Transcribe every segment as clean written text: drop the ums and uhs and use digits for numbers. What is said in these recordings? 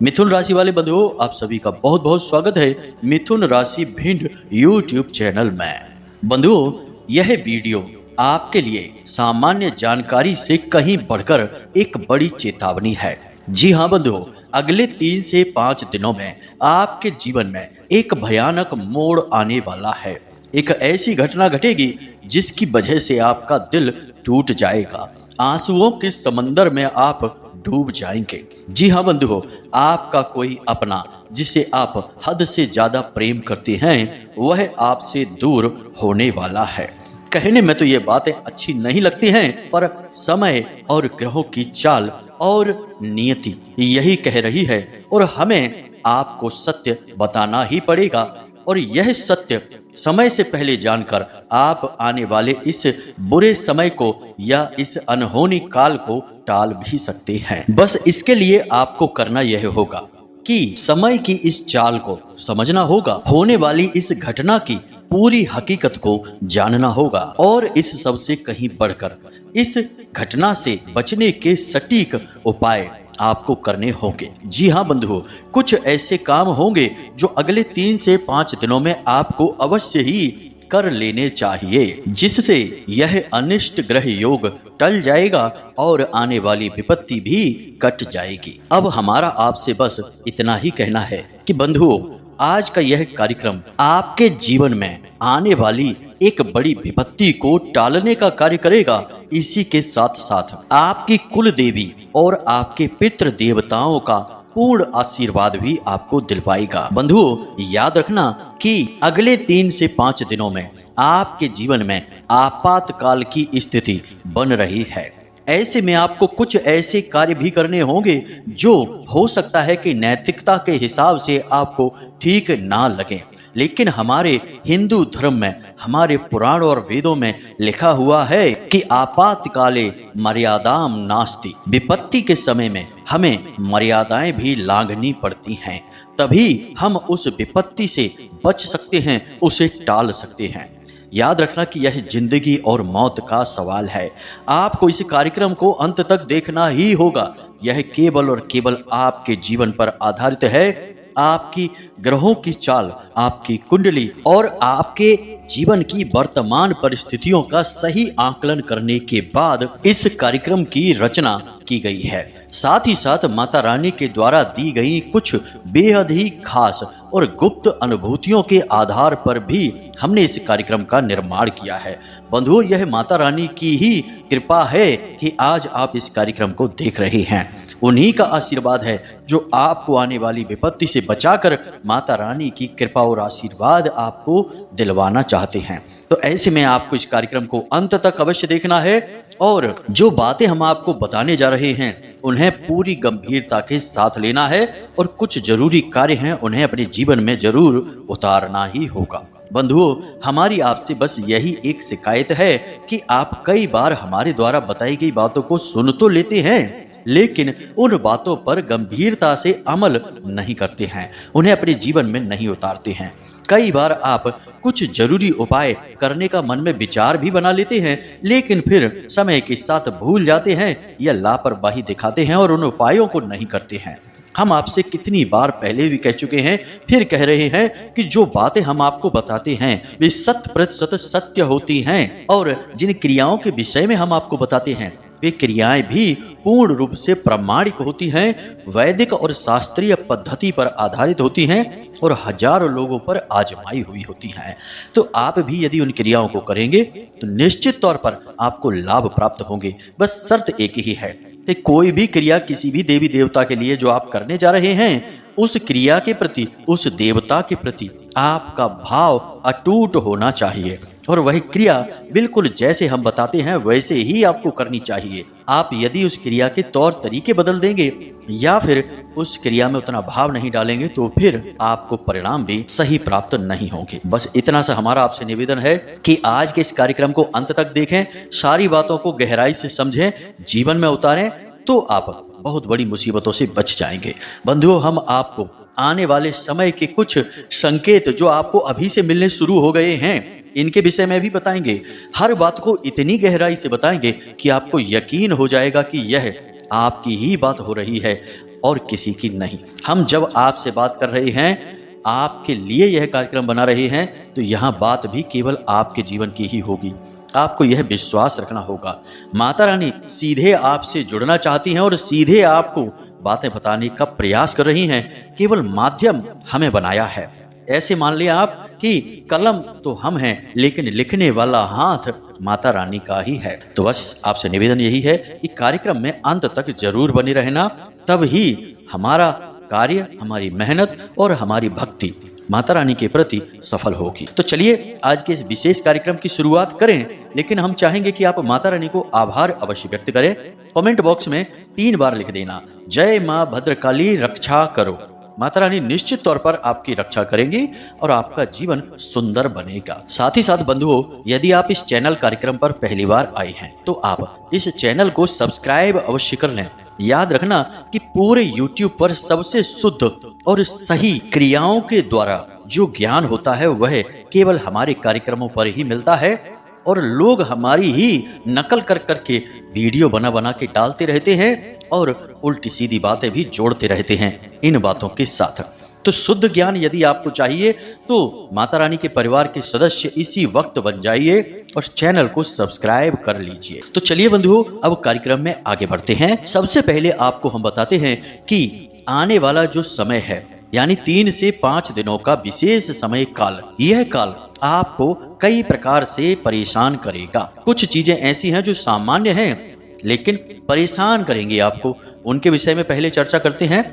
मिथुन राशि वाले बंधुओं, आप सभी का बहुत बहुत स्वागत है मिथुन राशि भिंड यूट्यूब चैनल में। बंधुओं, यह वीडियो आपके लिए सामान्य जानकारी से कहीं बढ़कर एक बड़ी चेतावनी है। जी हाँ बंधुओं, अगले 3 से 5 दिनों में आपके जीवन में एक भयानक मोड़ आने वाला है। एक ऐसी घटना घटेगी जिसकी वजह से आपका दिल टूट जाएगा, आंसुओं के समंदर में आप डूब जाएंगे। जी हाँ बंधुओं, आपका कोई अपना जिसे आप हद से ज्यादा प्रेम करते हैं वह आपसे दूर होने वाला है। कहने में तो ये बातें अच्छी नहीं लगती हैं, पर समय और ग्रहों की चाल और नियति यही कह रही है और हमें आपको सत्य बताना ही पड़ेगा। और यह सत्य समय से पहले जानकर आप आने वाले इस बुरे समय को या इस अनहोनी काल को टाल भी सकते हैं। बस इसके लिए आपको करना यह होगा कि समय की इस चाल को समझना होगा, होने वाली इस घटना की पूरी हकीकत को जानना होगा और इस सब से कहीं बढ़कर इस घटना से बचने के सटीक उपाय आपको करने होंगे। जी हाँ बंधुओं, कुछ ऐसे काम होंगे जो अगले 3 से 5 दिनों में आपको अवश्य ही कर लेने चाहिए, जिससे यह अनिष्ट ग्रह योग टल जाएगा और आने वाली विपत्ति भी कट जाएगी। अब हमारा आपसे बस इतना ही कहना है कि बंधुओं, आज का यह कार्यक्रम आपके जीवन में आने वाली एक बड़ी विपत्ति को टालने का कार्य करेगा। इसी के साथ साथ आपकी कुल देवी और आपके पितृ देवताओं का पूर्ण आशीर्वाद भी आपको दिलवाएगा। बंधुओं, याद रखना कि अगले 3 से 5 दिनों में आपके जीवन में आपातकाल की स्थिति बन रही है। ऐसे में आपको कुछ ऐसे कार्य भी करने होंगे जो हो सकता है कि नैतिकता के हिसाब से आपको ठीक ना लगे, लेकिन हमारे हिंदू धर्म में, हमारे पुराण और वेदों में लिखा हुआ है कि आपातकाले मर्यादाम नास्ति। विपत्ति के समय में हमें मर्यादाएं भी लांघनी पड़ती हैं, तभी हम उस विपत्ति से बच सकते हैं, उसे टाल सकते हैं। याद रखना कि यह जिंदगी और मौत का सवाल है। आपको इस कार्यक्रम को अंत तक देखना ही होगा। यह केवल और केवल आपके जीवन पर आधारित है। आपकी ग्रहों की चाल, आपकी कुंडली और आपके जीवन की वर्तमान परिस्थितियों का सही आकलन करने के बाद इस कार्यक्रम की रचना की गई है। साथ ही साथ माता रानी के द्वारा दी गई कुछ बेहद ही खास और गुप्त अनुभूतियों के आधार पर भी हमने इस कार्यक्रम का निर्माण किया है। बंधुओं, यह माता रानी की ही कृपा है कि आज आप इस कार्यक्रम को देख रहे हैं। उन्हीं का आशीर्वाद है जो आपको आने वाली विपत्ति से बचाकर माता रानी की कृपा और आशीर्वाद आपको दिलवाना चाहते हैं। तो ऐसे में आपको इस कार्यक्रम को अंत तक अवश्य देखना है और जो बातें हम आपको बताने जा रहे हैं उन्हें पूरी गंभीरता के साथ लेना है और कुछ जरूरी कार्य हैं उन्हें अपने जीवन में जरूर उतारना ही होगा। बंधुओं, हमारी आपसे बस यही एक शिकायत है कि आप कई बार हमारे द्वारा बताई गई बातों को सुन तो लेते हैं, लेकिन उन बातों पर गंभीरता से अमल नहीं करते हैं, उन्हें अपने जीवन में नहीं उतारते हैं। कई बार आप कुछ जरूरी उपाय करने का मन में विचार भी बना लेते हैं, लेकिन फिर समय के साथ भूल जाते हैं या लापरवाही दिखाते हैं और उन उपायों को नहीं करते हैं। हम आपसे कितनी बार पहले भी कह चुके हैं, फिर कह रहे हैं कि जो बातें हम आपको बताते हैं वे 100% सत्य होती हैं और जिन क्रियाओं के विषय में हम आपको बताते हैं वे क्रियाएं भी पूर्ण रूप से प्रामाणिक होती हैं, वैदिक और शास्त्रीय पद्धति पर आधारित होती हैं और हजारों लोगों पर आजमाई हुई होती हैं। तो आप भी यदि उन क्रियाओं को करेंगे तो निश्चित तौर पर आपको लाभ प्राप्त होंगे। बस शर्त एक ही है कि कोई भी क्रिया किसी भी देवी देवता के लिए जो आप करने जा रहे हैं, उस क्रिया के प्रति, उस देवता के प्रति आपका भाव अटूट होना चाहिए और वही क्रिया बिल्कुल जैसे हम बताते हैं वैसे ही आपको करनी चाहिए। आप यदि उस क्रिया के तौर तरीके बदल देंगे या फिर उस क्रिया में उतना भाव नहीं डालेंगे तो फिर आपको परिणाम भी सही प्राप्त नहीं होंगे। बस इतना सा हमारा आपसे निवेदन है कि आज के इस कार्यक्रम को अंत तक देखें, सारी बातों को गहराई से समझें, जीवन में उतारें, तो आप बहुत बड़ी मुसीबतों से बच जाएंगे। बंधुओं, हम आपको आने वाले समय के कुछ संकेत जो आपको अभी से मिलने शुरू हो गए हैं इनके विषय में भी बताएंगे। हर बात को इतनी गहराई से बताएंगे कि आपको यकीन हो जाएगा कि यह आपकी ही बात हो रही है। और किसी की नहीं। हम जब आपसे बात कर रहे हैं, आपके लिए यह कार्यक्रम बना रहे हैं, तो यहाँ बात भी केवल आपके जीवन की ही होगी। आपको यह विश्वास रखना होगा, माता रानी सीधे आपसे जुड़ना चाहती हैं और सीधे आपको बातें बताने का प्रयास कर रही हैं। केवल माध्यम हमें बनाया है। ऐसे मान लिया आप कि कलम तो हम हैं, लेकिन लिखने वाला हाथ माता रानी का ही है। तो बस आपसे निवेदन यही है कि कार्यक्रम में अंत तक जरूर बने रहना, तब ही हमारा कार्य, हमारी मेहनत और हमारी भक्ति माता रानी के प्रति सफल होगी। तो चलिए आज के इस विशेष कार्यक्रम की शुरुआत करें, लेकिन हम चाहेंगे कि आप माता रानी को आभार अवश्य व्यक्त करें। कमेंट बॉक्स में 3 बार लिख देना, जय मां भद्रकाली रक्षा करो। माता रानी निश्चित तौर पर आपकी रक्षा करेंगी और आपका जीवन सुंदर बनेगा। साथ ही साथ बंधुओं, यदि आप इस चैनल कार्यक्रम पर पहली बार आए हैं तो आप इस चैनल को सब्सक्राइब अवश्य कर लें। याद रखना कि पूरे YouTube पर सबसे शुद्ध और सही क्रियाओं के द्वारा जो ज्ञान होता है वह केवल हमारे कार्यक्रमों पर ही मिलता है, और लोग हमारी ही नकल कर करके वीडियो बना बना के डालते रहते हैं और उल्टी सीधी बातें भी जोड़ते रहते हैं इन बातों के साथ। तो शुद्ध ज्ञान यदि आपको चाहिए तो माता रानी के परिवार के सदस्य इसी वक्त बन जाइए और चैनल को सब्सक्राइब कर लीजिए। तो चलिए बंधुओं, अब कार्यक्रम में आगे बढ़ते हैं। सबसे पहले आपको हम बताते हैं कि आने वाला जो समय है, यानी 3 से 5 दिनों का विशेष समय काल, यह काल आपको कई प्रकार से परेशान करेगा। कुछ चीजें ऐसी हैं जो सामान्य हैं लेकिन परेशान करेंगी आपको, उनके विषय में पहले चर्चा करते हैं।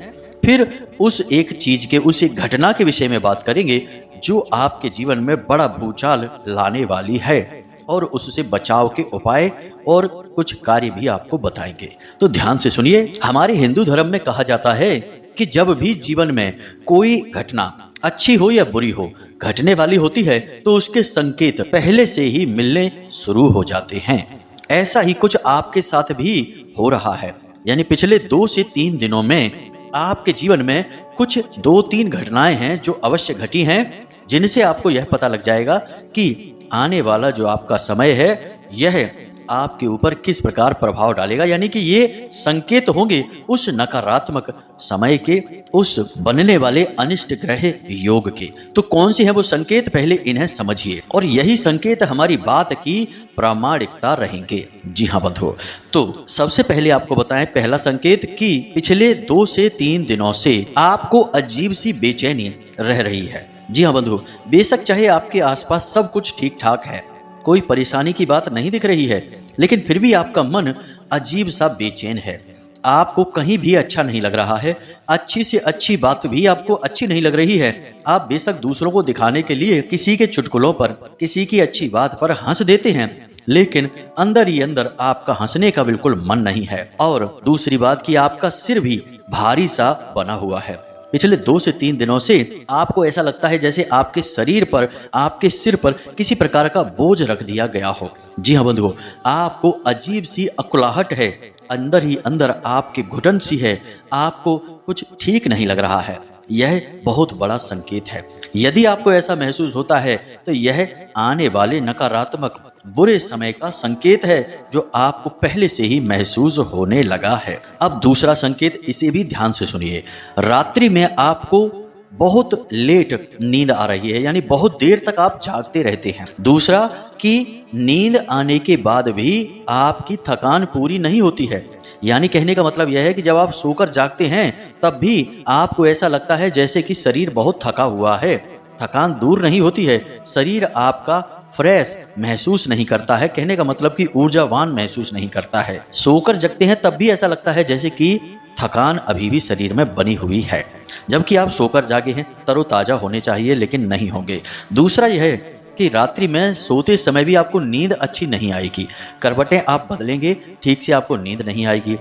फिर उस एक चीज के, उस एक घटना के विषय में बात करेंगे जो आपके जीवन में बड़ा भूचाल लाने वाली है, और उससे बचाव के उपाय और कुछ कार्य भी आपको बताएंगे। तो ध्यान से सुनिए। हमारे हिंदू धर्म में कहा जाता है कि जब भी जीवन में कोई घटना अच्छी हो या बुरी हो घटने वाली होती है, तो उसके संकेत पहले से ही मिलने शुरू हो जाते हैं। ऐसा ही कुछ आपके साथ भी हो रहा है, यानी पिछले 2 से 3 दिनों में आपके जीवन में कुछ 2-3 घटनाएं हैं जो अवश्य घटी हैं, जिनसे आपको यह पता लग जाएगा कि आने वाला जो आपका समय है यह आपके ऊपर किस प्रकार प्रभाव डालेगा। यानी कि ये संकेत होंगे उस नकारात्मक समय के, उस बनने वाले अनिष्ट ग्रह योग के। तो कौन से हैं वो संकेत, पहले इन्हें समझिए, और यही संकेत हमारी बात की प्रामाणिकता रहेंगे। जी हाँ बंधुओं, तो सबसे पहले आपको बताएं पहला संकेत कि पिछले 2 से 3 दिनों से आपको अजीब सी बेचैनी रह रही है। जी हाँ बंधुओं, बेशक चाहे आपके आसपास सब कुछ ठीक ठाक है, कोई परेशानी की बात नहीं दिख रही है, लेकिन फिर भी आपका मन अजीब सा बेचैन है। आपको कहीं भी अच्छा नहीं लग रहा है, अच्छी से अच्छी बात भी आपको अच्छी नहीं लग रही है। आप बेशक दूसरों को दिखाने के लिए किसी के चुटकुलों पर, किसी की अच्छी बात पर हंस देते हैं, लेकिन अंदर ही अंदर आपका हंसने का बिल्कुल मन नहीं है। और दूसरी बात कि आपका सिर भी भारी सा बना हुआ है। पिछले 2 से 3 दिनों से आपको ऐसा लगता है जैसे आपके शरीर पर, आपके सिर पर किसी प्रकार का बोझ रख दिया गया हो। जी हाँ बंधुओं, आपको अजीब सी अकुलाहट है, अंदर ही अंदर आपके घुटन सी है, आपको कुछ ठीक नहीं लग रहा है। यह बहुत बड़ा संकेत है। यदि आपको ऐसा महसूस होता है तो यह आने वाले नकारात्मक बुरे समय का संकेत है जो आपको पहले से ही महसूस होने लगा है। अब दूसरा संकेत, इसे भी ध्यान से सुनिए। रात्रि में आपको बहुत लेट नींद आ रही है, यानी बहुत देर तक आप जागते रहते हैं। दूसरा कि नींद आने के बाद भी आपकी थकान पूरी नहीं होती है, यानी कहने का मतलब यह है कि जब आप सोकर जागते हैं तब भी आपको ऐसा लगता है जैसे कि शरीर बहुत थका हुआ है। थकान दूर नहीं होती है, शरीर आपका फ्रेश महसूस नहीं करता है, कहने का मतलब कि ऊर्जावान महसूस नहीं करता है। सोकर जगते हैं तब भी ऐसा लगता है जैसे कि थकान अभी भी शरीर में बनी हुई है, जबकि आप सोकर जागे हैं, तरोताजा होने चाहिए लेकिन नहीं होंगे। दूसरा यह है कि रात्रि में सोते समय भी आपको नींद अच्छी नहीं आएगी। करवटें आप बदलेंगे, ठीक से आपको नींद नहीं आएगी,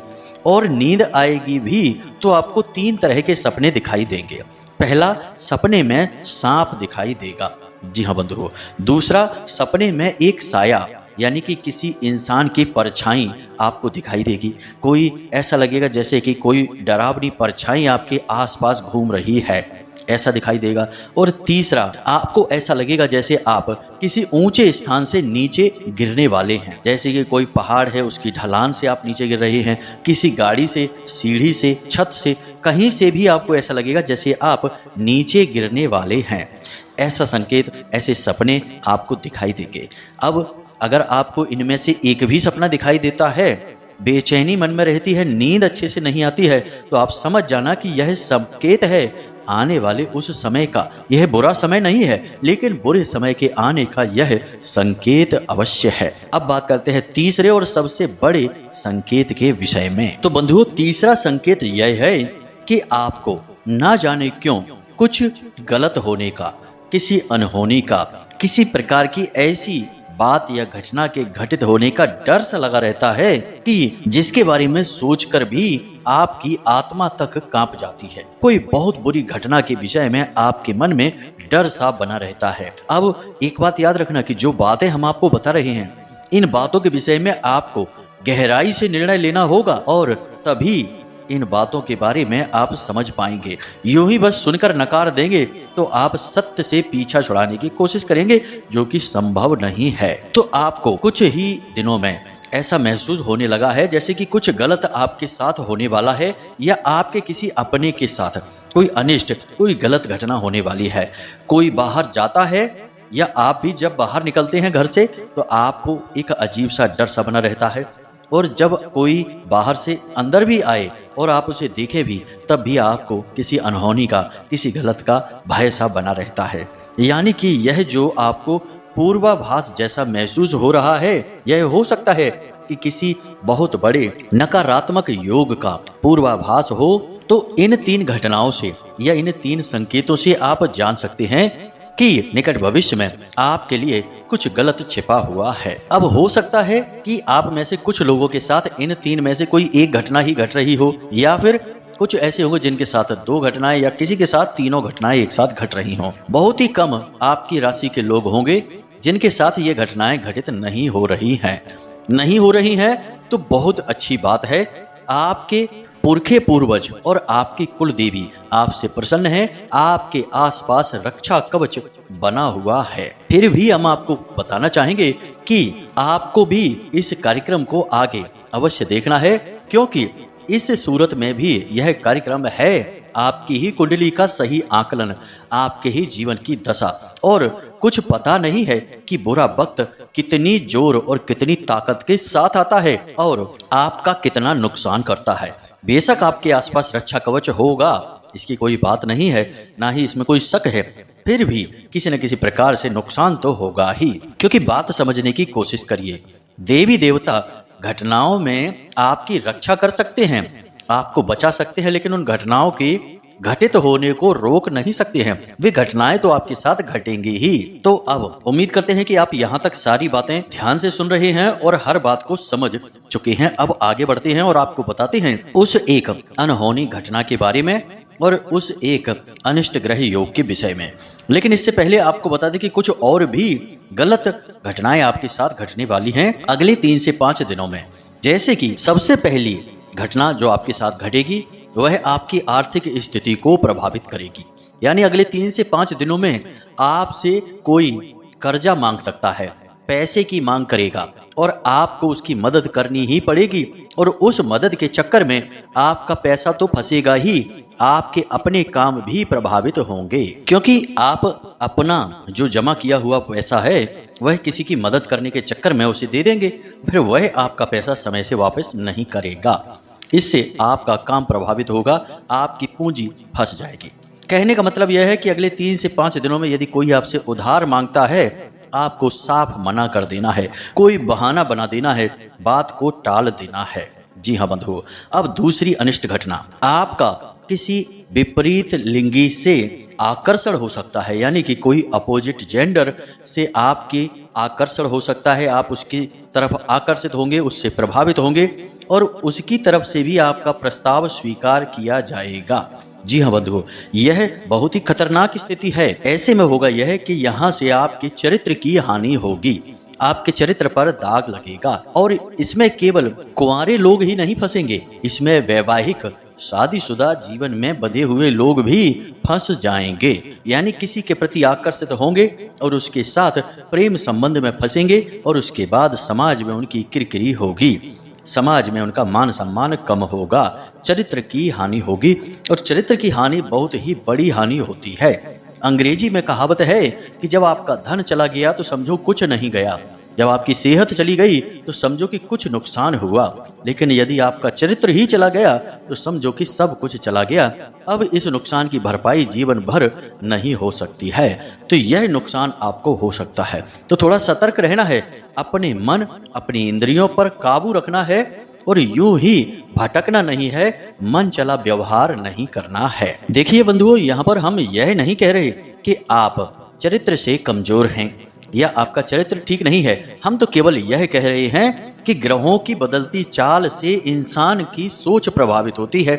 और नींद आएगी भी तो आपको 3 तरह के सपने दिखाई देंगे। पहला, सपने में सांप दिखाई देगा। जी हाँ बंधुओं। दूसरा, सपने में एक साया, यानी कि किसी इंसान की परछाई आपको दिखाई देगी। कोई ऐसा लगेगा जैसे कि कोई डरावनी परछाई आपके आसपास घूम रही है, ऐसा दिखाई देगा। और तीसरा, आपको ऐसा लगेगा जैसे आप किसी ऊंचे स्थान से नीचे गिरने वाले हैं, जैसे कि कोई पहाड़ है उसकी ढलान से आप नीचे गिर रहे हैं, किसी गाड़ी से, सीढ़ी से, छत से, कहीं से भी आपको ऐसा लगेगा जैसे आप नीचे गिरने वाले हैं। ऐसा संकेत, ऐसे सपने आपको दिखाई देंगे। अब अगर आपको इनमें से एक भी सपना दिखाई देता है, बेचैनी मन में रहती है, नींद अच्छे से नहीं आती है, तो आप समझ जाना कि यह संकेत है आने वाले उस समय का। यह बुरा समय नहीं है, लेकिन बुरे समय के आने का यह संकेत अवश्य है। अब बात करते हैं तीसरे और सबसे बड़े संकेत के विषय में। तो बंधुओं, तीसरा संकेत यह है कि आपको ना जाने क्यों कुछ गलत होने का, किसी अनहोनी का, किसी प्रकार की ऐसी बात या घटना के घटित होने का डर सा लगा रहता है कि जिसके बारे में सोचकर भी आपकी आत्मा तक कांप जाती है। कोई बहुत बुरी घटना के विषय में आपके मन में डर सा बना रहता है। अब एक बात याद रखना कि जो बातें हम आपको बता रहे हैं, इन बातों के विषय में आपको गहराई से निर्णय लेना होगा और तभी इन बातों के बारे में आप समझ पाएंगे। यूं ही बस सुनकर नकार देंगे तो आप सत्य से पीछा छुड़ाने की कोशिश करेंगे, जो कि संभव नहीं है। तो आपको कुछ ही दिनों में ऐसा महसूस होने लगा है जैसे कि कुछ गलत आपके साथ होने वाला है, या आपके किसी अपने के साथ कोई अनिष्ट, कोई गलत घटना होने वाली है। कोई बाहर जाता है या आप भी जब बाहर निकलते हैं घर से, तो आपको एक अजीब सा डर सा बना रहता है, और जब कोई बाहर से अंदर भी आए और आप उसे देखें भी, तब भी आपको किसी अनहोनी का, किसी गलत का भय सा बना रहता है। यानी कि यह जो आपको पूर्वाभास जैसा महसूस हो रहा है, यह हो सकता है कि किसी बहुत बड़े नकारात्मक योग का पूर्वाभास हो। तो इन 3 घटनाओं से या इन 3 संकेतों से आप जान सकते हैं कि निकट भविष्य में आपके लिए कुछ गलत छिपा हुआ है। अब हो सकता है कि आप में से कुछ लोगों के साथ इन 3 में से कोई एक घटना ही घट रही हो, या फिर कुछ ऐसे होंगे जिनके साथ 2 घटनाएं या किसी के साथ तीनों घटनाएं एक साथ घट रही हों। बहुत ही कम आपकी राशि के लोग होंगे जिनके साथ ये घटनाएं घटित नहीं हो रही हैं। तो बहुत अच्छी बात है। आपके पुरखे पूर्वज और आपकी कुल देवी आपसे प्रसन्न है, आपके आसपास रक्षा कवच बना हुआ है। फिर भी हम आपको बताना चाहेंगे कि आपको भी इस कार्यक्रम को आगे अवश्य देखना है, क्योंकि इस सूरत में भी यह कार्यक्रम है आपकी ही कुंडली का सही आकलन, आपके ही जीवन की दशा। और कुछ पता नहीं है कि बुरा वक्त कितनी जोर और कितनी ताकत के साथ आता है और आपका कितना नुकसान करता है। बेशक आपके आसपास रक्षा कवच होगा, इसकी कोई बात नहीं है, ना ही इसमें कोई शक है, फिर भी किसी न किसी प्रकार से नुकसान तो होगा ही। क्योंकि बात समझने की कोशिश करिए, देवी देवता घटनाओं में आपकी रक्षा कर सकते हैं, आपको बचा सकते हैं, लेकिन उन घटनाओं के घटित होने को रोक नहीं सकते हैं। वे घटनाएं तो आपके साथ घटेंगी ही। तो अब उम्मीद करते हैं कि आप यहाँ तक सारी बातें ध्यान से सुन रहे हैं और हर बात को समझ चुके हैं। अब आगे बढ़ते हैं और आपको बताते हैं उस एक अनहोनी घटना के बारे में और उस एक अनिष्ट ग्रह योग के विषय में। लेकिन इससे पहले आपको बता दें कि कुछ और भी गलत घटनाएं आपके साथ घटने वाली हैं अगले 3 से 5 दिनों में। जैसे कि सबसे पहली घटना जो आपके साथ घटेगी वह आपकी आर्थिक स्थिति को प्रभावित करेगी। यानी अगले 3 से 5 दिनों में आपसे कोई कर्जा मांग सकता है, पैसे की मांग करेगा और आपको उसकी मदद करनी ही पड़ेगी। और उस मदद के चक्कर में आपका पैसा तो फंसेगा ही, आपके अपने काम भी प्रभावित होंगे, क्योंकि आप अपना जो जमा किया हुआ पैसा है वह किसी की मदद करने के चक्कर में उसे दे देंगे, फिर वह आपका पैसा समय से वापस नहीं करेगा। इससे आपका काम प्रभावित होगा, आपकी पूंजी फंस जाएगी। कहने का मतलब यह है कि अगले 3 से 5 दिनों में यदि कोई आपसे उधार मांगता है, आपको साफ मना कर देना है, कोई बहाना बना देना है, बात को टाल देना है। जी हाँ बंधुओं, अब दूसरी अनिष्ट घटना, आपका किसी विपरीत लिंगी से आकर्षण हो सकता है। यानी कि कोई अपोजिट जेंडर से आपके आकर्षण हो सकता है, आप उसकी तरफ आकर्षित होंगे, उससे प्रभावित होंगे और उसकी तरफ से भी आपका प्रस्ताव स्वीकार किया जाएगा। जी हाँ बंधुओं, यह बहुत ही खतरनाक स्थिति है। ऐसे में होगा यह कि यहाँ से आपके चरित्र की हानि होगी, आपके चरित्र पर दाग लगेगा। और इसमें केवल कुंवारे लोग ही नहीं फंसेंगे, इसमें वैवाहिक शादीशुदा जीवन में बंधे हुए लोग भी फंस जाएंगे। यानी किसी के प्रति आकर्षित होंगे और उसके साथ प्रेम संबंध में फंसेंगे और उसके बाद समाज में उनकी किरकिरी होगी। समाज में उनका मान सम्मान कम होगा, चरित्र की हानि होगी, और चरित्र की हानि बहुत ही बड़ी हानि होती है। अंग्रेजी में कहावत है कि जब आपका धन चला गया तो समझो कुछ नहीं गया, जब आपकी सेहत चली गई तो समझो कि कुछ नुकसान हुआ, लेकिन यदि आपका चरित्र ही चला गया तो समझो कि सब कुछ चला गया। अब इस नुकसान की भरपाई जीवन भर नहीं हो सकती है, तो यह नुकसान आपको हो सकता है। तो थोड़ा सतर्क रहना है, अपने मन अपनी इंद्रियों पर काबू रखना है और यूं ही भटकना नहीं है, मन चला व्यवहार नहीं करना है। देखिए बंधुओं, यहाँ पर हम यह नहीं कह रहे कि आप चरित्र से कमजोर हैं या आपका चरित्र ठीक नहीं है। हम तो केवल यह कह रहे हैं कि ग्रहों की बदलती चाल से इंसान की सोच प्रभावित होती है,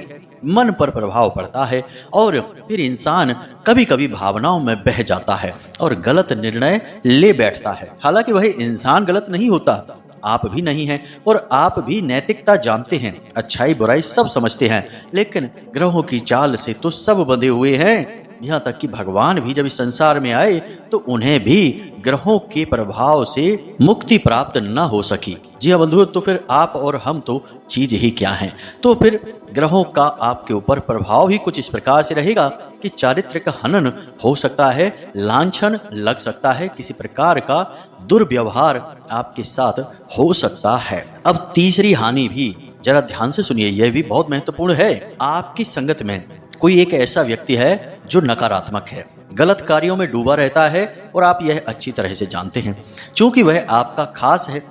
मन पर प्रभाव पड़ता है और फिर इंसान कभी कभी भावनाओं में बह जाता है और गलत निर्णय ले बैठता है। हालांकि वह इंसान गलत नहीं होता, आप भी नहीं हैं और आप भी नैतिकता जानते हैं, अच्छाई बुराई सब समझते हैं, लेकिन ग्रहों की चाल से तो सब बंधे हुए हैं। यहाँ तक कि भगवान भी जब इस संसार में आए तो उन्हें भी ग्रहों के प्रभाव से मुक्ति प्राप्त न हो सकी। जी हाँ बंधुओं, तो फिर आप और हम तो चीज ही क्या हैं। तो फिर ग्रहों का आपके ऊपर प्रभाव ही कुछ इस प्रकार से रहेगा कि चारित्र्य का हनन हो सकता है, लांछन लग सकता है, किसी प्रकार का दुर्व्यवहार आपके साथ हो सकता है। अब तीसरी हानि भी जरा ध्यान से सुनिए, यह भी बहुत महत्वपूर्ण है। आपकी संगत में कोई एक ऐसा व्यक्ति है जो नकारात्मक है, गलत कार्यों में डूबा रहता है और आप यह अच्छी तरह से जानते हैं। क्योंकि वह आपका खास है,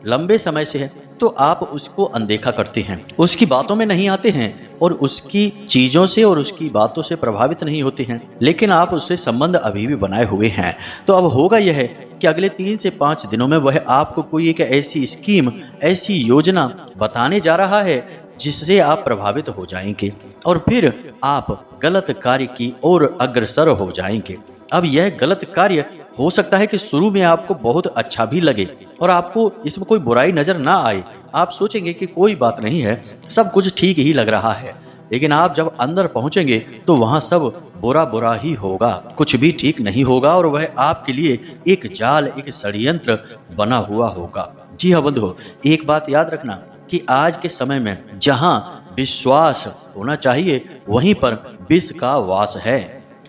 लंबे समय से है, तो आप उसको अनदेखा करते हैं, उसकी बातों में नहीं आते हैं और उसकी चीजों से और उसकी बातों से प्रभावित नहीं होते हैं, लेकिन आप उससे संबंध अभी भी बनाए हुए हैं। तो अब होगा यह कि अगले 3 से 5 दिनों में वह आपको कोई एक ऐसी स्कीम, ऐसी योजना बताने जा रहा है जिससे आप प्रभावित हो जाएंगे और फिर आप गलत कार्य की ओर अग्रसर हो जाएंगे। अब यह गलत कार्य हो सकता है कि शुरू में आपको बहुत अच्छा भी लगे और आपको इसमें कोई बुराई नजर ना आए, आप सोचेंगे कि कोई बात नहीं है, सब कुछ ठीक ही लग रहा है, लेकिन आप जब अंदर पहुंचेंगे तो वहां सब बुरा बुरा ही होगा, कुछ भी ठीक नहीं होगा और वह आपके लिए एक जाल, एक षड्यंत्र बना हुआ होगा। जी हाँ बंधुओं, एक बात याद रखना कि आज के समय में जहां विश्वास होना चाहिए वहीं पर विष का वास है।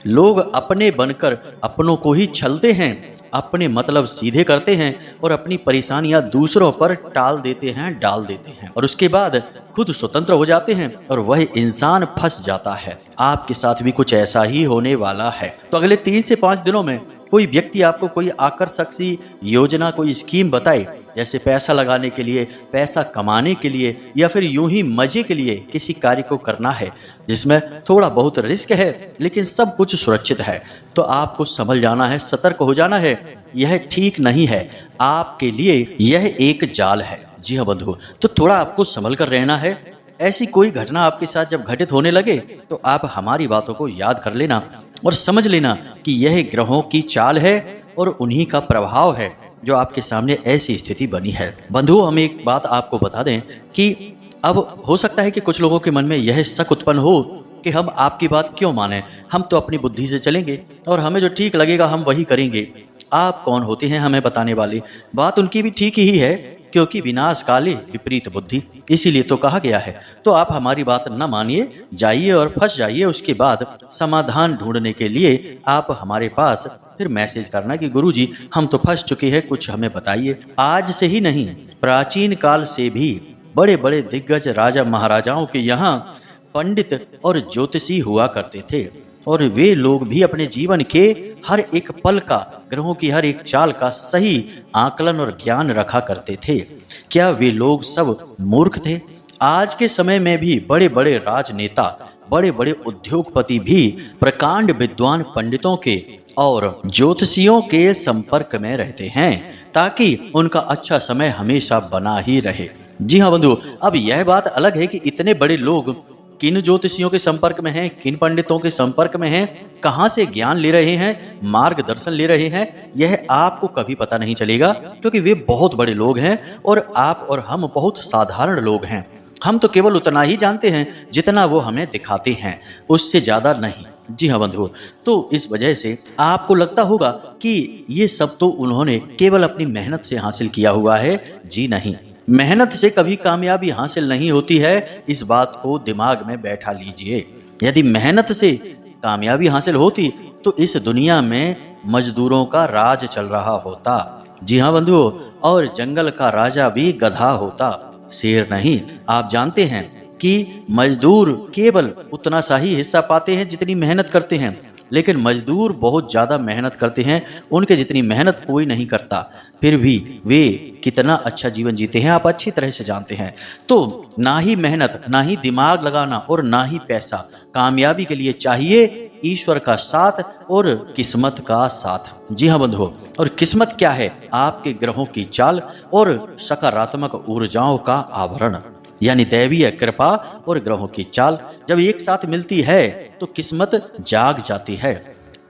लोग अपने बनकर अपनों को ही छलते हैं, अपने मतलब सीधे करते हैं और अपनी परेशानियां दूसरों पर टाल देते हैं, डाल देते हैं और उसके बाद खुद स्वतंत्र हो जाते हैं और वह इंसान फंस जाता है। आपके साथ भी कुछ ऐसा ही होने वाला है। तो अगले 3 से 5 दिनों में कोई व्यक्ति आपको कोई आकर्षक सी योजना, कोई स्कीम बताए, जैसे पैसा लगाने के लिए, पैसा कमाने के लिए या फिर यूं ही मजे के लिए किसी कार्य को करना है जिसमें थोड़ा बहुत रिस्क है लेकिन सब कुछ सुरक्षित है, तो आपको संभल जाना है, सतर्क हो जाना है। यह ठीक नहीं है, आपके लिए यह एक जाल है। जी हाँ बंधु, तो थोड़ा आपको संभल कर रहना है। ऐसी कोई घटना आपके साथ जब घटित होने लगे तो आप हमारी बातों को याद कर लेना और समझ लेना कि यह ग्रहों की चाल है और उन्हीं का प्रभाव है जो आपके सामने ऐसी स्थिति बनी है। बंधुओं, हम एक बात आपको बता दें कि अब हो सकता है कि कुछ लोगों के मन में यह शक उत्पन्न हो कि हम आपकी बात क्यों माने, हम तो अपनी बुद्धि से चलेंगे और हमें जो ठीक लगेगा हम वही करेंगे। आप कौन होते हैं हमें बताने वाले? बात उनकी भी ठीक ही है, क्योंकि विनाश काले विपरीत बुद्धि, इसीलिए तो कहा गया है। तो आप हमारी बात न मानिए, जाइए और फंस जाइए। उसके बाद समाधान ढूंढने के लिए आप हमारे पास फिर मैसेज करना कि गुरुजी हम तो फंस चुके हैं, कुछ हमें बताइए। आज से ही नहीं, प्राचीन काल से भी बड़े बड़े दिग्गज राजा महाराजाओं के यहाँ पंडित और ज्योतिषी हुआ करते थे और वे लोग भी अपने जीवन के हर एक पल का, ग्रहों की हर एक चाल का सही आकलन और ज्ञान रखा करते थे। क्या वे लोग सब मूर्ख थे? आज के समय में भी बड़े बड़े राजनेता, बड़े बड़े उद्योगपति भी प्रकांड विद्वान पंडितों के और ज्योतिषियों के संपर्क में रहते हैं ताकि उनका अच्छा समय हमेशा बना ही रहे। जी हाँ बंधु, अब यह बात अलग है कि इतने बड़े लोग किन ज्योतिषियों के संपर्क में हैं, किन पंडितों के संपर्क में हैं, कहां से ज्ञान ले रहे हैं, मार्गदर्शन ले रहे हैं, यह आपको कभी पता नहीं चलेगा, क्योंकि वे बहुत बड़े लोग हैं और आप और हम बहुत साधारण लोग हैं। हम तो केवल उतना ही जानते हैं जितना वो हमें दिखाते हैं, उससे ज्यादा नहीं। जी हाँ बंधुओं, तो इस वजह से आपको लगता होगा कि ये सब तो उन्होंने केवल अपनी मेहनत से हासिल किया हुआ है। जी नहीं, मेहनत से कभी कामयाबी हासिल नहीं होती है, इस बात को दिमाग में बैठा लीजिए। यदि मेहनत से कामयाबी हासिल होती तो इस दुनिया में मजदूरों का राज चल रहा होता। जी हाँ बंधुओं, और जंगल का राजा भी गधा होता, शेर नहीं। आप जानते हैं कि मजदूर केवल उतना सा ही हिस्सा पाते हैं जितनी मेहनत करते हैं, लेकिन मजदूर बहुत ज़्यादा मेहनत करते हैं, उनके जितनी मेहनत कोई नहीं करता, फिर भी वे कितना अच्छा जीवन जीते हैं आप अच्छी तरह से जानते हैं। तो ना ही मेहनत, ना ही दिमाग लगाना और ना ही पैसा, कामयाबी के लिए चाहिए ईश्वर का साथ और किस्मत का साथ। जी हाँ बंधुओं, और किस्मत क्या है? आपके ग्रहों की चाल और सकारात्मक ऊर्जाओं का आवरण, यानी दैवीय कृपा और ग्रहों की चाल जब एक साथ मिलती है तो किस्मत जाग जाती है।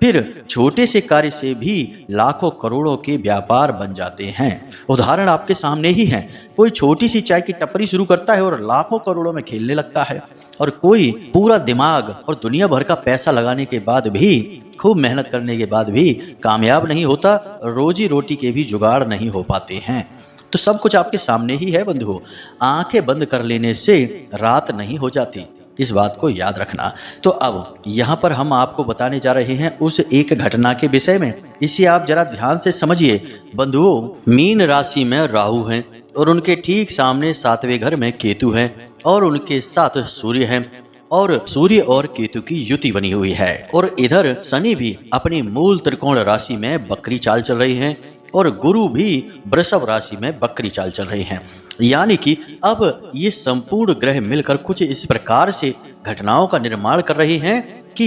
फिर छोटे से कार्य से भी लाखों करोड़ों के व्यापार बन जाते हैं। उदाहरण आपके सामने ही है। कोई छोटी सी चाय की टपरी शुरू करता है और लाखों करोड़ों में खेलने लगता है, और कोई पूरा दिमाग और दुनिया भर का पैसा लगाने के बाद भी, खूब मेहनत करने के बाद भी कामयाब नहीं होता, रोजी रोटी के भी जुगाड़ नहीं हो पाते हैं। तो सब कुछ आपके सामने ही है बंधुओं। आंखें बंद कर लेने से रात नहीं हो जाती, इस बात को याद रखना। तो अब यहाँ पर हम आपको बताने जा रहे हैं उस एक घटना के विषय में, इसे आप जरा ध्यान से समझिए। बंधुओं, मीन राशि में राहु हैं और उनके ठीक सामने 7वें घर में केतु हैं और उनके साथ सूर्य हैं, और सूर्य और केतु की युति बनी हुई है। और इधर शनि भी अपनी मूल त्रिकोण राशि में बकरी चाल चल रही हैं और गुरु भी वृषभ राशि में बकरी चाल चल रही हैं। यानी कि अब ये संपूर्ण ग्रह मिलकर कुछ इस प्रकार से घटनाओं का निर्माण कर रहे हैं कि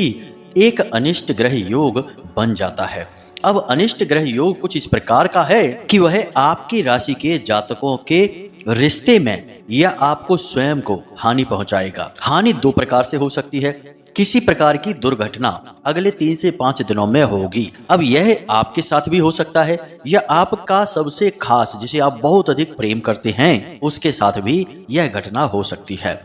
एक अनिष्ट ग्रह योग बन जाता है। अब अनिष्ट ग्रह योग कुछ इस प्रकार का है कि वह आपकी राशि के जातकों के रिश्ते में या आपको स्वयं को हानि पहुंचाएगा। हानि दो प्रकार से हो सकती है। किसी प्रकार की दुर्घटना अगले 3 से 5 दिनों में होगी। अब यह आपके साथ भी हो सकता है या आपका सबसे खास, जिसे आप बहुत अधिक प्रेम करते हैं, उसके साथ भी यह घटना हो सकती है।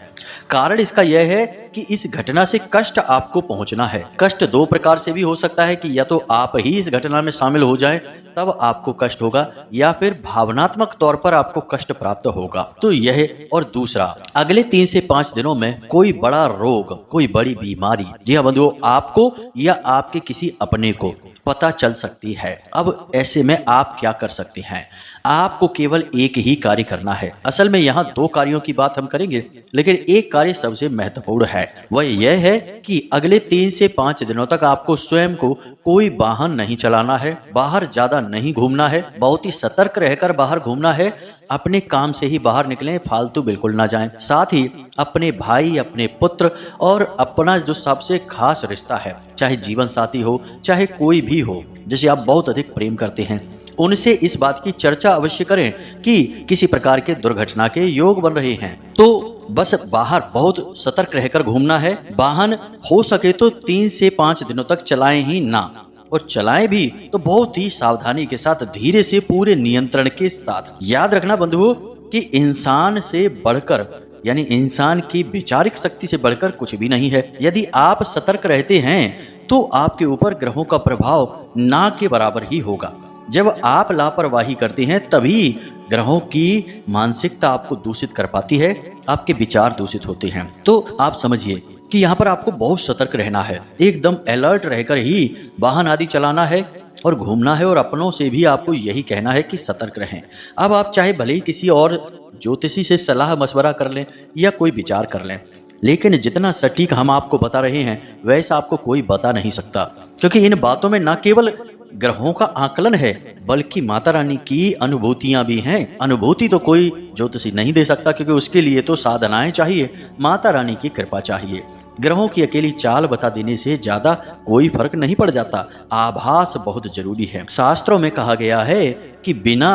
कारण इसका यह है कि इस घटना से कष्ट आपको पहुंचना है। कष्ट दो प्रकार से भी हो सकता है कि या तो आप ही इस घटना में शामिल हो जाएं तब आपको कष्ट होगा, या फिर भावनात्मक तौर पर आपको कष्ट प्राप्त होगा। तो यह, और दूसरा, अगले 3 से 5 दिनों में कोई बड़ा रोग, कोई बड़ी बीमारी, जी हाँ बंधुओं, आपको या आपके किसी अपने को पता चल सकती है। अब ऐसे में आप क्या कर सकते हैं? आपको केवल एक ही कार्य करना है। असल में यहाँ 2 कार्यों की बात हम करेंगे, लेकिन एक कार्य सबसे महत्वपूर्ण है। वह यह है कि अगले 3 से 5 दिनों तक आपको स्वयं को कोई वाहन नहीं चलाना है, बाहर ज्यादा नहीं घूमना है, बहुत ही सतर्क रहकर बाहर घूमना है। अपने काम से ही बाहर निकलें, फालतू बिल्कुल ना जाएं। साथ ही अपने भाई, अपने पुत्र और अपना जो सबसे खास रिश्ता है, चाहे जीवन साथी हो, चाहे कोई भी हो जिसे आप बहुत अधिक प्रेम करते हैं, उनसे इस बात की चर्चा अवश्य करें कि किसी प्रकार के दुर्घटना के योग बन रहे हैं। तो बस बाहर बहुत सतर्क रहकर घूमना है। वाहन हो सके तो 3 से 5 दिनों तक चलाएं ही ना, और चलाएं भी तो बहुत ही सावधानी के साथ, धीरे से, पूरे नियंत्रण के साथ। याद रखना बंधुओं कि इंसान से बढ़कर, यानी इंसान की वैचारिक शक्ति से बढ़कर कुछ भी नहीं है। यदि आप सतर्क रहते हैं तो आपके ऊपर ग्रहों का प्रभाव ना के बराबर ही होगा। जब आप लापरवाही करते हैं तभी ग्रहों की मानसिकता आपको दूषित कर पाती है, आपके विचार दूषित होते हैं। तो आप समझिए कि यहाँ पर आपको बहुत सतर्क रहना है, एकदम अलर्ट रहकर ही वाहन आदि चलाना है और घूमना है, और अपनों से भी आपको यही कहना है कि सतर्क रहें। अब आप चाहे भले ही किसी और ज्योतिषी से सलाह मशवरा कर लें या कोई विचार कर लें, लेकिन जितना सटीक हम आपको बता रहे हैं वैसा आपको कोई बता नहीं सकता, क्योंकि इन बातों में न केवल ग्रहों का आकलन है बल्कि माता रानी की अनुभूतियां भी हैं। अनुभूति तो कोई ज्योतिषी नहीं दे सकता, क्योंकि उसके लिए तो साधनाएं चाहिए, माता रानी की कृपा चाहिए। ग्रहों की अकेली चाल बता देने से ज्यादा कोई फर्क नहीं पड़ जाता। आभास बहुत जरूरी है। शास्त्रों में कहा गया है कि बिना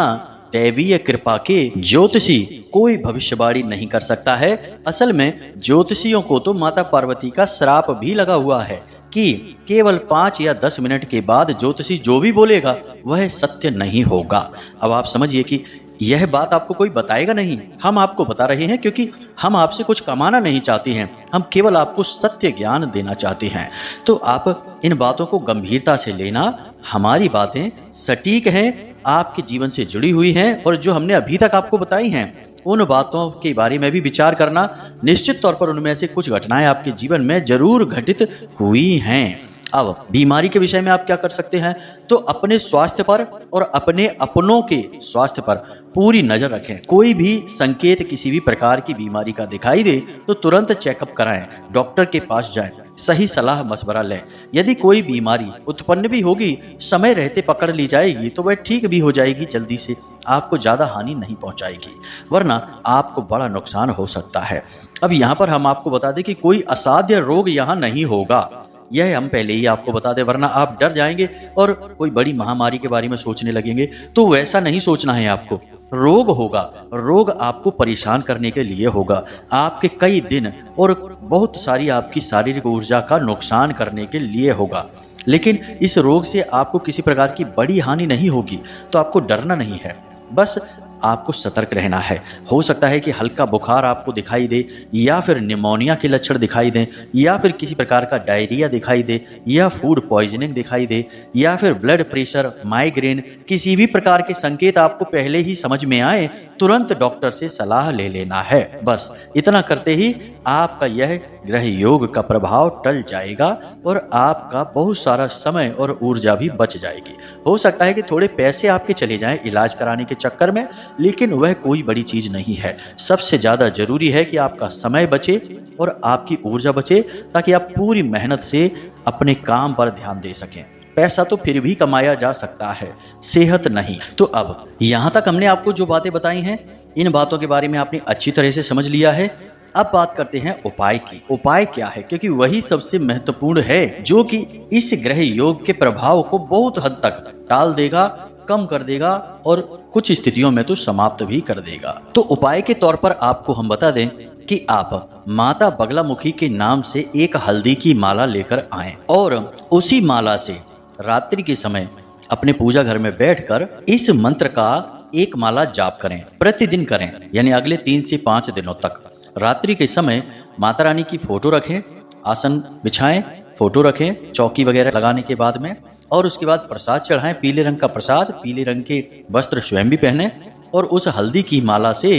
दैवीय कृपा के ज्योतिषी कोई भविष्यवाणी नहीं कर सकता है। असल में ज्योतिषियों को तो माता पार्वती का श्राप भी लगा हुआ है कि केवल 5 या 10 मिनट के बाद ज्योतिषी जो भी बोलेगा वह सत्य नहीं होगा। अब आप समझिए कि यह बात आपको कोई बताएगा नहीं, हम आपको बता रहे हैं, क्योंकि हम आपसे कुछ कमाना नहीं चाहते हैं, हम केवल आपको सत्य ज्ञान देना चाहते हैं। तो आप इन बातों को गंभीरता से लेना। हमारी बातें सटीक हैं, आपके जीवन से जुड़ी हुई हैं, और जो हमने अभी तक आपको बताई हैं उन बातों के बारे में भी विचार करना। निश्चित तौर पर उनमें से कुछ घटनाएं आपके जीवन में जरूर घटित हुई हैं। अब बीमारी के विषय में आप क्या कर सकते हैं, तो अपने स्वास्थ्य पर और अपने अपनों के स्वास्थ्य पर पूरी नजर रखें। कोई भी संकेत किसी भी प्रकार की बीमारी का दिखाई दे तो तुरंत चेकअप कराएं, डॉक्टर के पास जाएं, सही सलाह मशवरा लें। यदि कोई बीमारी उत्पन्न भी होगी, समय रहते पकड़ ली जाएगी तो वह ठीक भी हो जाएगी, जल्दी से आपको ज्यादा हानि नहीं पहुंचाएगी, वरना आपको बड़ा नुकसान हो सकता है। अब यहाँ पर हम आपको बता दें कि कोई असाध्य रोग यहाँ नहीं होगा, यह हम पहले ही आपको बता दें, वरना आप डर जाएंगे और कोई बड़ी महामारी के बारे में सोचने लगेंगे। तो वैसा नहीं सोचना है आपको। रोग होगा, रोग आपको परेशान करने के लिए होगा, आपके कई दिन और बहुत सारी आपकी शारीरिक ऊर्जा का नुकसान करने के लिए होगा। लेकिन इस रोग से आपको किसी प्रकार की बड़ी हानि नहीं होगी, तो आपको डरना नहीं है, बस आपको सतर्क रहना है। हो सकता है कि हल्का बुखार आपको दिखाई दे, या फिर निमोनिया के लक्षण दिखाई दें, या फिर किसी प्रकार का डायरिया दिखाई दे, या फूड पॉइजनिंग दिखाई दे, या फिर ब्लड प्रेशर, माइग्रेन, किसी भी प्रकार के संकेत आपको पहले ही समझ में आए, तुरंत डॉक्टर से सलाह ले लेना है। बस इतना करते ही आपका यह ग्रह योग का प्रभाव टल जाएगा और आपका बहुत सारा समय और ऊर्जा भी बच जाएगी। हो सकता है कि थोड़े पैसे आपके चले जाएं इलाज कराने के चक्कर में, लेकिन वह कोई बड़ी चीज नहीं है। सबसे ज्यादा जरूरी है कि आपका समय बचे और आपकी ऊर्जा बचे, ताकि आप पूरी मेहनत से अपने काम पर ध्यान दे सकें। पैसा तो फिर भी कमाया जा सकता है, सेहत नहीं। तो अब यहाँ तक हमने आपको जो बातें बताई हैं, इन बातों के बारे में आपने अच्छी तरह से समझ लिया है। अब बात करते हैं उपाय की। उपाय क्या है, क्योंकि वही सबसे महत्वपूर्ण है, जो कि इस ग्रह योग के प्रभाव को बहुत हद तक टाल देगा, कम कर देगा और कुछ स्थितियों में तो समाप्त भी कर देगा। तो उपाय के तौर पर आपको हम बता दें कि आप माता बगलामुखी के नाम से एक हल्दी की माला लेकर आएं और उसी माला से रात्रि के समय अपने पूजा घर में बैठकर इस मंत्र का एक माला जाप करें। प्रतिदिन करें, यानी अगले 3 से 5 दिनों तक। रात्रि के समय माता रानी की फोटो रखें, आसन बिछाएं, फोटो रखें चौकी वगैरह लगाने के बाद में, और उसके बाद प्रसाद चढ़ाएं, पीले रंग का प्रसाद, पीले रंग के वस्त्र स्वयं भी पहने और उस हल्दी की माला से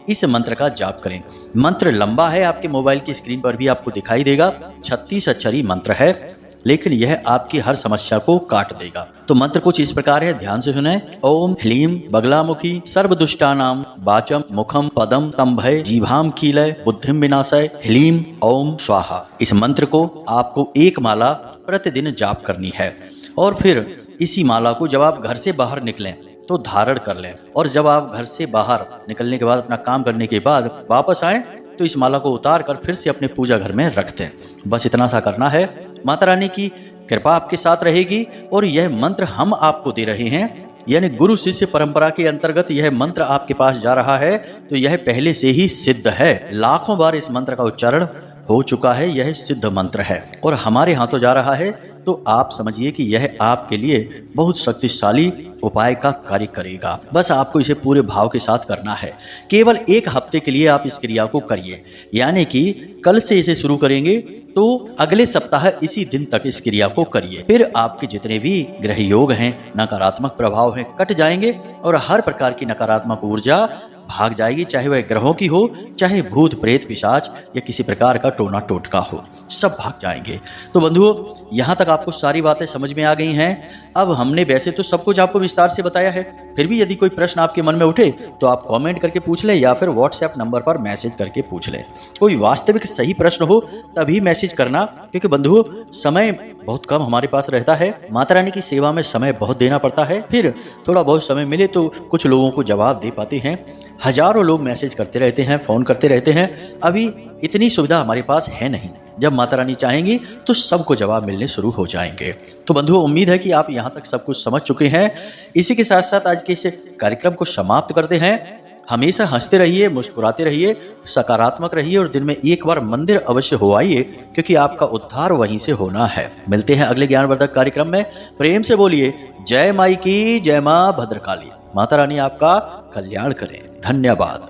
इस मंत्र का जाप करें। मंत्र लंबा है, आपके मोबाइल की स्क्रीन पर भी आपको दिखाई देगा। 36 अक्षरी मंत्र है, लेकिन यह आपकी हर समस्या को काट देगा। तो मंत्र कुछ इस प्रकार है, ध्यान से सुने। ओम ह्लीम बगलामुखी सर्वदुष्टानाम वाचम मुखम पदम तंभय जीभाम कीलय बुद्धिम विनाशय ह्लीम ओम स्वाहा। इस मंत्र को आपको एक माला प्रतिदिन जाप करनी है, और फिर इसी माला को जब आप घर से बाहर निकलें तो धारण कर लें, और जब आप घर से बाहर निकलने के बाद अपना काम करने के बाद वापस आएं तो इस माला को उतार कर फिर से अपने पूजा घर में रख दें। बस इतना सा करना है। माता रानी की कृपा आपके साथ रहेगी, और यह मंत्र हम आपको दे रहे हैं, यानी गुरु शिष्य परंपरा के अंतर्गत यह मंत्र आपके पास जा रहा है, तो यह पहले से ही सिद्ध है। लाखों बार इस मंत्र का उच्चारण हो चुका है, यह सिद्ध मंत्र है और हमारे हाथों जा रहा है। तो आप समझिए कि यह आपके लिए बहुत शक्तिशाली उपाय का कार्य करेगा। बस आपको इसे पूरे भाव के साथ करना है। केवल 1 हफ्ते के लिए आप इस क्रिया को करिए, यानी कि कल से इसे शुरू करेंगे तो अगले सप्ताह इसी दिन तक इस क्रिया को करिए। फिर आपके जितने भी ग्रह योग हैं, नकारात्मक प्रभाव हैं, कट जाएंगे और हर प्रकार की नकारात्मक ऊर्जा भाग जाएगी, चाहे वह ग्रहों की हो, चाहे भूत प्रेत पिशाच या किसी प्रकार का टोना टोटका हो, सब भाग जाएंगे। तो बंधुओं, यहाँ तक आपको सारी बातें समझ में आ गई हैं। अब हमने वैसे तो सब कुछ आपको विस्तार से बताया है, फिर भी यदि कोई प्रश्न आपके मन में उठे तो आप कमेंट करके पूछ लें या फिर व्हाट्सएप नंबर पर मैसेज करके पूछ लें। कोई वास्तविक सही प्रश्न हो तभी मैसेज करना, क्योंकि बंधुओं समय बहुत कम हमारे पास रहता है। माता रानी की सेवा में समय बहुत देना पड़ता है, फिर थोड़ा बहुत समय मिले तो कुछ लोगों को जवाब दे पाते हैं। हजारों लोग मैसेज करते रहते हैं, फोन करते रहते हैं। अभी इतनी सुविधा हमारे पास है नहीं। जब माता रानी चाहेंगी तो सबको जवाब मिलने शुरू हो जाएंगे। तो बंधुओं, उम्मीद है कि आप यहाँ तक सब कुछ समझ चुके हैं। इसी के साथ साथ आज के इस कार्यक्रम को समाप्त करते हैं। हमेशा हंसते रहिए, मुस्कुराते रहिए, सकारात्मक रहिए और दिन में एक बार मंदिर अवश्य हो आइए, क्योंकि आपका उद्धार वहीं से होना है। मिलते हैं अगले ज्ञानवर्धक कार्यक्रम में। प्रेम से बोलिए जय माई की, जय मां भद्रकाली। माता रानी आपका कल्याण करें। धन्यवाद।